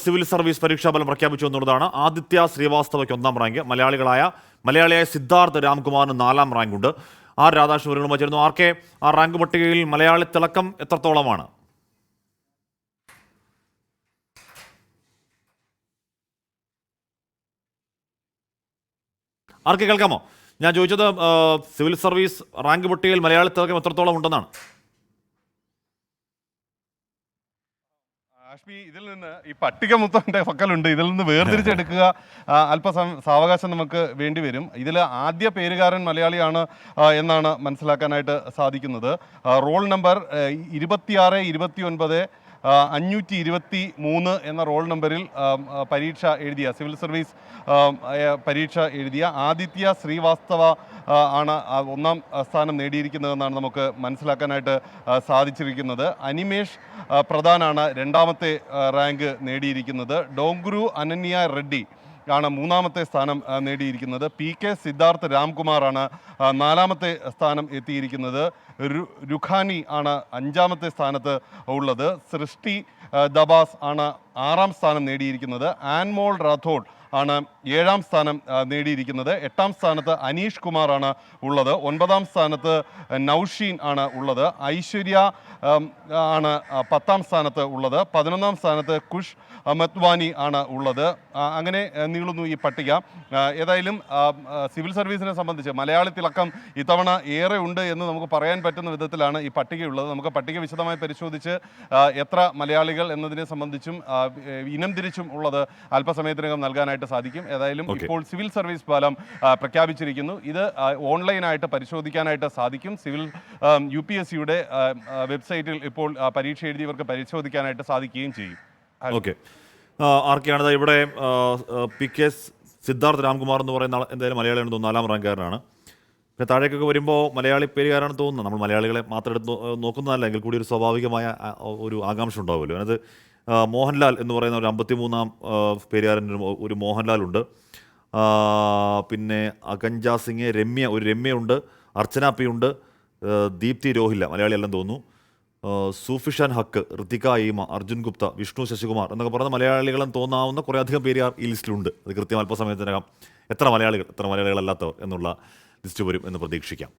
Civil service പരീക്ഷാഫലം പ്രഖ്യാപിച്ചു എന്നുള്ളതാണ്. ആദിത്യ ശ്രീവാസ്തവയ്ക്ക് 1ാം റാങ്ക്, മലയാളിയായ സിദ്ധാർത്ഥ് രാംകുമാറിന് 4ാം റാങ്കുണ്ട്. ആർ രാധാകൃഷ്ണൻ ചേരുന്നു. ആർക്കെ ആ റാങ്ക് പട്ടികയിൽ മലയാളി തിളക്കം എത്രത്തോളമാണ്? ആർക്കെ കേൾക്കാമോ? ഞാൻ ചോദിച്ചത് സിവിൽ സർവീസ് റാങ്ക് പട്ടികയിൽ മലയാളി തിളക്കം എത്രത്തോളം ഉണ്ടെന്നാണ്. ആഷ്മി, ഇതിൽ നിന്ന് ഈ പട്ടിക മൊത്തം എൻ്റെ പക്കലുണ്ട്. ഇതിൽ നിന്ന് വേർതിരിച്ചെടുക്കുക സാവകാശം നമുക്ക് വേണ്ടിവരും. ഇതിൽ ആദ്യ പേരുകാരൻ മലയാളിയാണ് എന്നാണ് മനസ്സിലാക്കാനായിട്ട് സാധിക്കുന്നത്. റോൾ നമ്പർ 2629 523 എന്ന റോൾ നമ്പറിൽ പരീക്ഷ എഴുതിയ സിവിൽ സർവീസ് പരീക്ഷ എഴുതിയ ആദിത്യ ശ്രീവാസ്തവ ആണ് 1ാം സ്ഥാനം നേടിയിരിക്കുന്നതെന്നാണ് നമുക്ക് മനസ്സിലാക്കാനായിട്ട് സാധിച്ചിരിക്കുന്നത്. അനിമേഷ് പ്രധാനാണ് 2ാമത്തെ റാങ്ക് നേടിയിരിക്കുന്നത്. ഡോങ്കുരു അനന്യ റെഡ്ഡി ആണ് 3ാമത്തെ സ്ഥാനം നേടിയിരിക്കുന്നത്. PK സിദ്ധാർത്ഥ് രാംകുമാറാണ് 4ാമത്തെ സ്ഥാനം എത്തിയിരിക്കുന്നത്. രുഖാനി ആണ് 5ാമത്തെ സ്ഥാനത്ത് ഉള്ളത്. സൃഷ്ടി ദബാസ് ആണ് 6ാം സ്ഥാനം നേടിയിരിക്കുന്നത്. ആൻമോൾ റാഥോഡ് ആണ് 7ാം സ്ഥാനം നേടിയിരിക്കുന്നത്. 8ാം സ്ഥാനത്ത് അനീഷ് കുമാറാണ് ഉള്ളത്. 9ാം സ്ഥാനത്ത് നൌഷീൻ ആണ് ഉള്ളത്. ഐശ്വര്യ ആണ് 10ാം സ്ഥാനത്ത് ഉള്ളത്. 11ാം സ്ഥാനത്ത് കുഷ് മത്വാനി ആണ് ഉള്ളത്. അങ്ങനെ നീളുന്നു ഈ പട്ടിക. ഏതായാലും സിവിൽ സർവീസിനെ സംബന്ധിച്ച് മലയാളി തിളക്കം ഇത്തവണ ഏറെ ഉണ്ട് എന്ന് നമുക്ക് പറയാൻ പറ്റുന്ന വിധത്തിലാണ് ഈ പട്ടികയുള്ളത്. നമുക്ക് പട്ടിക വിശദമായി പരിശോധിച്ച് എത്ര മലയാളികൾ എന്നതിനെ സംബന്ധിച്ചും ഇനം തിരിച്ചും ഉള്ളത് അല്പസമയത്തിനകം നൽകാനായിട്ട് സാധിക്കും. ഏതായാലും ഇപ്പോൾ സിവിൽ സർവീസ് ഫലം പ്രഖ്യാപിച്ചിരിക്കുന്നു. ഇത് ഓൺലൈനായിട്ട് പരിശോധിക്കാനായിട്ട് സാധിക്കും. സിവിൽ UPSCയുടെ വെബ്സൈറ്റിൽ ഇപ്പോൾ പരീക്ഷ എഴുതിയവർക്ക് പരിശോധിക്കാനായിട്ട് സാധിക്കുകയും ചെയ്യും. ഓക്കെ, ആർക്കെയാണ് ഇവിടെ PK സിദ്ധാർത്ഥ് രാംകുമാർ എന്ന് പറയുന്ന എന്തായാലും മലയാളിയാണ് തോന്നുന്നു, 4ാം റാങ്കുകാരനാണ്. പിന്നെ താഴേക്കൊക്കെ വരുമ്പോൾ മലയാളി പേരുകാരാണെന്ന് തോന്നുന്നു. നമ്മൾ മലയാളികളെ മാത്രം എടുത്ത് നോക്കുന്നതല്ല എങ്കിൽ കൂടി ഒരു സ്വാഭാവികമായ ഒരു ആകാംക്ഷ ഉണ്ടാവുമല്ലോ. അതിനകത്ത് മോഹൻലാൽ എന്ന് പറയുന്ന ഒരു 53ാം പേരുകാരൻ ഒരു മോഹൻലാലുണ്ട്. പിന്നെ അകഞ്ച സിംഗ്, രമ്യയുണ്ട്, അർച്ചന P ഉണ്ട്, ദീപ്തി രോഹില്ല മലയാളിയെല്ലാം തോന്നുന്നു, സൂഫിഷാൻ ഹക്ക്, ഋതിക ഈമ, അർജുൻ ഗുപ്ത, വിഷ്ണു ശശികുമാർ എന്നൊക്കെ പറയുന്ന മലയാളികളെന്ന് തോന്നാവുന്ന കുറേ അധികം പേരുകാർ ഈ ലിസ്റ്റിലുണ്ട്. അത് കൃത്യം അല്പസമയത്തിനകം എത്ര മലയാളികളല്ലാത്തവർ എന്നുള്ള ലിസ്റ്റ് വരും എന്ന് പ്രതീക്ഷിക്കാം.